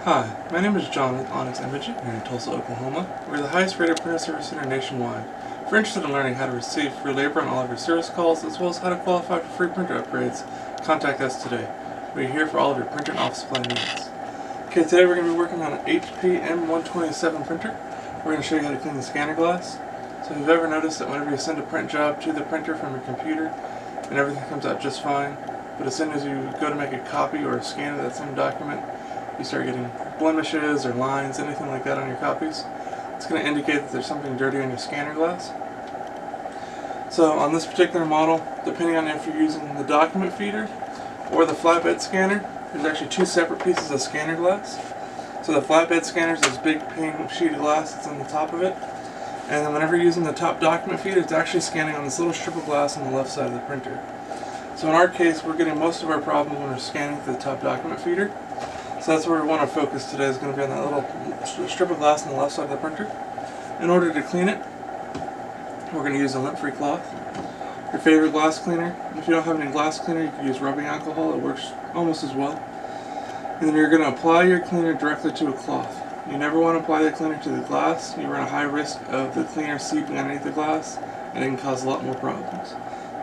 Hi, my name is John with Onyx Imaging here in Tulsa, Oklahoma. We're the highest rated printer service center nationwide. If you're interested in learning how to receive free labor on all of your service calls, as well as how to qualify for free printer upgrades, contact us today. We're here for all of your printer and office supply needs. Okay, today we're going to be working on an HP M127 printer. We're going to show you how to clean the scanner glass. So if you've ever noticed that whenever you send a print job to the printer from your computer, and everything comes out just fine, but as soon as you go to make a copy or a scan of that same document, you start getting blemishes or lines, anything like that on your copies, it's going to indicate that there's something dirty on your scanner glass. So on this particular model, depending on if you're using the document feeder or the flatbed scanner, there's actually two separate pieces of scanner glass. So the flatbed scanner is this big pane sheet of glass that's on the top of it, and then whenever you're using the top document feeder, it's actually scanning on this little strip of glass on the left side of the printer. So in our case, we're getting most of our problems when we're scanning through the top document feeder. So that's where we want to focus today, is going to be on that little strip of glass on the left side of the printer. In order to clean it, we're going to use a lint-free cloth. Your favorite glass cleaner. If you don't have any glass cleaner, you can use rubbing alcohol. It works almost as well. And then you're going to apply your cleaner directly to a cloth. You never want to apply the cleaner to the glass. You run a high risk of the cleaner seeping underneath the glass, and it can cause a lot more problems.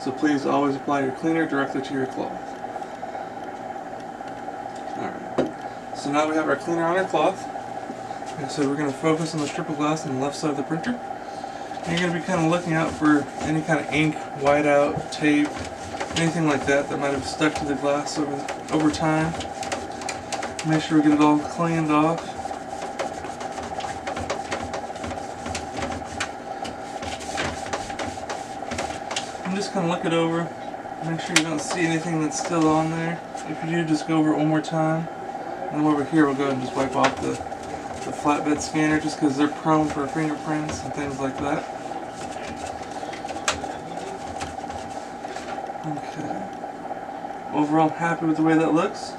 So please always apply your cleaner directly to your cloth. Alright. So now we have our cleaner on our cloth. And so we're going to focus on the strip of glass on the left side of the printer. And you're going to be kind of looking out for any kind of ink, whiteout, tape, anything like that that might have stuck to the glass over time. Make sure we get it all cleaned off. And just kind of look it over. Make sure you don't see anything that's still on there. If you do, just go over it one more time. And then over here, we'll go ahead and just wipe off the flatbed scanner, just because they're prone for fingerprints and things like that. Okay. Overall, I'm happy with the way that looks.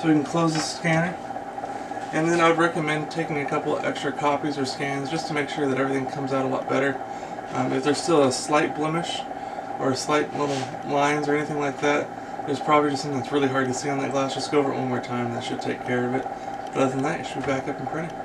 So we can close the scanner. And then I would recommend taking a couple extra copies or scans just to make sure that everything comes out a lot better. If there's still a slight blemish or a slight little lines or anything like that, there's probably just something that's really hard to see on that glass. Just go over it one more time, that should take care of it. But other than that, you should be back up and printing.